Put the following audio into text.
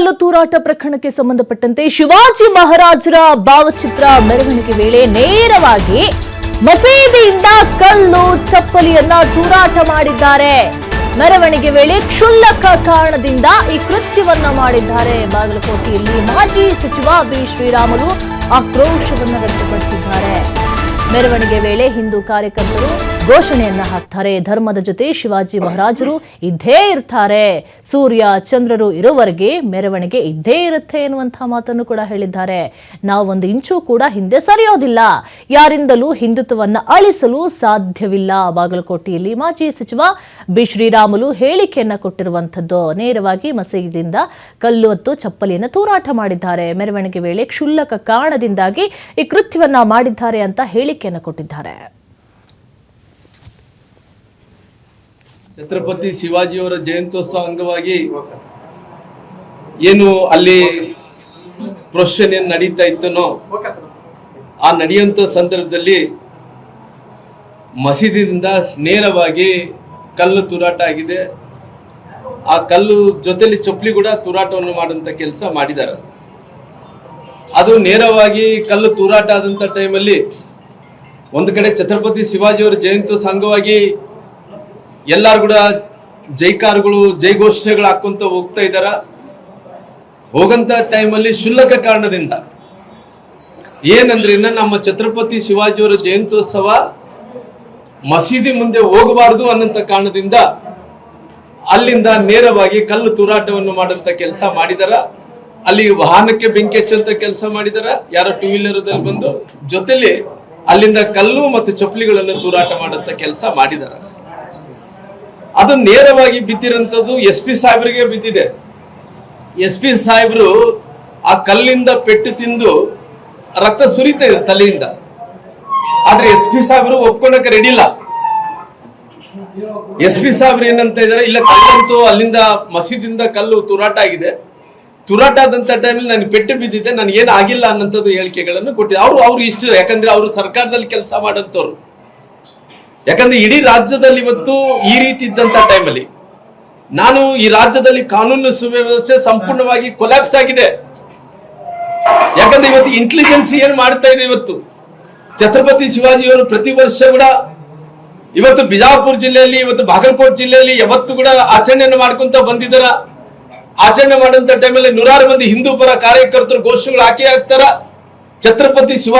ಕಲ್ಲು ತೂರಾಟ ಪ್ರಕರಣಕ್ಕೆ ಸಂಬಂಧಪಟ್ಟಂತೆ ಶಿವಾಜಿ ಮಹಾರಾಜರ ಭಾವಚಿತ್ರ ಮೆರವಣಿಗೆ ವೇಳೆ ನೇರವಾಗಿ ಮಸೀದಿಯಿಂದ ಕಲ್ಲು ಚಪ್ಪಲಿಯನ್ನ ತೂರಾಟ ಮಾಡಿದ್ದಾರೆ. ಮೆರವಣಿಗೆ ವೇಳೆ ಕ್ಷುಲ್ಲಕ ಕಾರಣದಿಂದ ಈ ಕೃತ್ಯವನ್ನ ಮಾಡಿದ್ದಾರೆ. ಬಾಗಲಕೋಟೆಯಲ್ಲಿ ಮಾಜಿ ಸಚಿವ ಬಿ ಶ್ರೀರಾಮುಲು ಆಕ್ರೋಶವನ್ನ ವ್ಯಕ್ತಪಡಿಸಿದ್ದಾರೆ. ಮೆರವಣಿಗೆ ವೇಳೆ ಹಿಂದೂ ಕಾರ್ಯಕರ್ತರು ಘೋಷಣೆಯನ್ನ ಹಾಕ್ತಾರೆ. ಧರ್ಮದ ಜೊತೆ ಶಿವಾಜಿ ಮಹಾರಾಜರು ಇದ್ದೇ ಇರ್ತಾರೆ, ಸೂರ್ಯ ಚಂದ್ರರು ಇರುವವರೆಗೆ ಮೆರವಣಿಗೆ ಇದ್ದೇ ಇರುತ್ತೆ ಎನ್ನುವಂತಹ ಮಾತನ್ನು ಕೂಡ ಹೇಳಿದ್ದಾರೆ. ನಾವೊಂದು ಇಂಚು ಕೂಡ ಹಿಂದೆ ಸರಿಯೋದಿಲ್ಲ, ಯಾರಿಂದಲೂ ಹಿಂದುತ್ವವನ್ನ ಅಳಿಸಲು ಸಾಧ್ಯವಿಲ್ಲ. ಬಾಗಲಕೋಟೆಯಲ್ಲಿ ಮಾಜಿ ಸಚಿವ ಬಿ ಶ್ರೀರಾಮುಲು ಹೇಳಿಕೆಯನ್ನ ಕೊಟ್ಟಿರುವಂತದ್ದು. ನೇರವಾಗಿ ಮಸೀದಿಯಿಂದ ಕಲ್ಲು ಮತ್ತು ಚಪ್ಪಲಿಯನ್ನು ತೂರಾಟ ಮಾಡಿದ್ದಾರೆ. ಮೆರವಣಿಗೆ ವೇಳೆ ಕ್ಷುಲ್ಲಕ ಕಾರಣದಿಂದಾಗಿ ಈ ಕೃತ್ಯವನ್ನ ಮಾಡಿದ್ದಾರೆ ಅಂತ ಹೇಳಿಕೆಯನ್ನು ಕೊಟ್ಟಿದ್ದಾರೆ. ಛತ್ರಪತಿ ಶಿವಾಜಿಯವರ ಜಯಂತ್ಯೋತ್ಸವ ಅಂಗವಾಗಿ ಏನು ಅಲ್ಲಿ ಪ್ರೊಸೆಷನ್ ಏನು ನಡೀತಾ ಇತ್ತನೋ ಆ ನಡೆಯುವಂತ ಸಂದರ್ಭದಲ್ಲಿ ಮಸೀದಿಯಿಂದ ನೇರವಾಗಿ ಕಲ್ಲು ತೂರಾಟ ಆಗಿದೆ. ಆ ಕಲ್ಲು ಜೊತೆಲಿ ಚಪ್ಪಲಿ ಕೂಡ ತೂರಾಟವನ್ನು ಮಾಡುವಂತ ಕೆಲಸ ಮಾಡಿದ್ದಾರೆ. ಅದು ನೇರವಾಗಿ ಕಲ್ಲು ತೂರಾಟ ಆದಂತ ಟೈಮಲ್ಲಿ ಒಂದು ಕಡೆ ಛತ್ರಪತಿ ಶಿವಾಜಿಯವರ ಜಯಂತ್ಯೋತ್ಸವ ಅಂಗವಾಗಿ ಎಲ್ಲಾರು ಕೂಡ ಜೈಕಾರಗಳು ಜೈಘೋಷಣೆಗಳು ಹಾಕೊಂತ ಹೋಗ್ತಾ ಇದ್ದಾರ. ಹೋಗಂತ ಟೈಮಲ್ಲಿ ಕ್ಷುಲ್ಲಕ ಕಾರಣದಿಂದ ಏನಂದ್ರೆ ನಮ್ಮ ಛತ್ರಪತಿ ಶಿವಾಜಿಯವರ ಜಯಂತ್ಯೋತ್ಸವ ಮಸೀದಿ ಮುಂದೆ ಹೋಗಬಾರದು ಅನ್ನಂತ ಕಾರಣದಿಂದ ಅಲ್ಲಿಂದ ನೇರವಾಗಿ ಕಲ್ಲು ತೂರಾಟವನ್ನು ಮಾಡಂತ ಕೆಲಸ ಮಾಡಿದಾರ. ಅಲ್ಲಿ ವಾಹನಕ್ಕೆ ಬೆಂಕಿ ಹಚ್ಚಂತ ಕೆಲಸ ಮಾಡಿದಾರ. ಯಾರೋ ಟೂ ವೀಲರ್ ಬಂದು ಜೊತೆಲಿ ಅಲ್ಲಿಂದ ಕಲ್ಲು ಮತ್ತು ಚಪ್ಪಲಿಗಳನ್ನು ತೂರಾಟ ಮಾಡಂತ ಕೆಲಸ ಮಾಡಿದಾರ. ಅದು ನೇರವಾಗಿ ಬಿದ್ದಿರಂತದ್ದು ಎಸ್ ಪಿ ಸಾಹೇಬರಿಗೆ ಬಿದ್ದಿದೆ. ಎಸ್ ಪಿ ಸಾಹೇಬರು ಆ ಕಲ್ಲಿಂದ ಪೆಟ್ಟು ತಿಂದು ರಕ್ತ ಸುರಿತಾ ಇದೆ ತಲೆಯಿಂದ. ಆದ್ರೆ ಎಸ್ ಪಿ ಸಾಹೇಬರು ಒಪ್ಕೊಳಕ್ಕೆ ರೆಡಿ ಇಲ್ಲ. ಎಸ್ ಪಿ ಸಾಹೇಬ್ರು ಏನಂತ ಇದಾರೆ, ಇಲ್ಲ ಕಲ್ಲಂತೂ ಅಲ್ಲಿಂದ ಮಸೀದಿಂದ ಕಲ್ಲು ತೂರಾಟ ಆಗಿದೆ, ತೂರಾಟ ಆದಂತ ಟೈಮಲ್ಲಿ ನನಗೆ ಪೆಟ್ಟು ಬಿದ್ದಿದೆ, ನನಗೆ ಏನು ಆಗಿಲ್ಲ ಅನ್ನಂಥದ್ದು ಹೇಳಿಕೆಗಳನ್ನು ಕೊಟ್ಟಿದ್ದಾರೆ. ಅವ್ರು ಇಷ್ಟ, ಯಾಕಂದ್ರೆ ಅವರು ಸರ್ಕಾರದಲ್ಲಿ ಕೆಲಸ ಮಾಡಂತವ್ರು. ಯಾಕಂದ್ರೆ ಇಡೀ ರಾಜ್ಯದಲ್ಲಿ ಇವತ್ತು ಈ ರೀತಿ ಇದ್ದಂತ ಟೈಮಲ್ಲಿ ನಾನು ಈ ರಾಜ್ಯದಲ್ಲಿ ಕಾನೂನು ಸುವ್ಯವಸ್ಥೆ ಸಂಪೂರ್ಣವಾಗಿ ಕೊಲ್ಯಾಪ್ಸ್ ಆಗಿದೆ. ಯಾಕಂದ್ರೆ ಇವತ್ತು ಇಂಟೆಲಿಜೆನ್ಸ್ ಏನ್ ಮಾಡ್ತಾ ಇದೆ, ಇವತ್ತು ಛತ್ರಪತಿ ಶಿವಾಜಿಯವರು ಪ್ರತಿ ವರ್ಷ ಕೂಡ ಇವತ್ತು ಬಿಜಾಪುರ ಜಿಲ್ಲೆಯಲ್ಲಿ, ಇವತ್ತು ಬಾಗಲಕೋಟೆ ಜಿಲ್ಲೆಯಲ್ಲಿ ಯಾವತ್ತು ಕೂಡ ಆಚರಣೆಯನ್ನು ಮಾಡ್ಕೊಂತ ಬಂದಿದ್ದಾರ. ಆಚರಣೆ ಮಾಡುವಂತ ಟೈಮಲ್ಲಿ ನೂರಾರು ಮಂದಿ ಹಿಂದೂ ಪರ ಕಾರ್ಯಕರ್ತರು ಘೋಷಣೆಗಳು ಹಾಕಿ ಹಾಕ್ತಾರ. ಛತ್ರಪತಿ ಶಿವಾಜಿ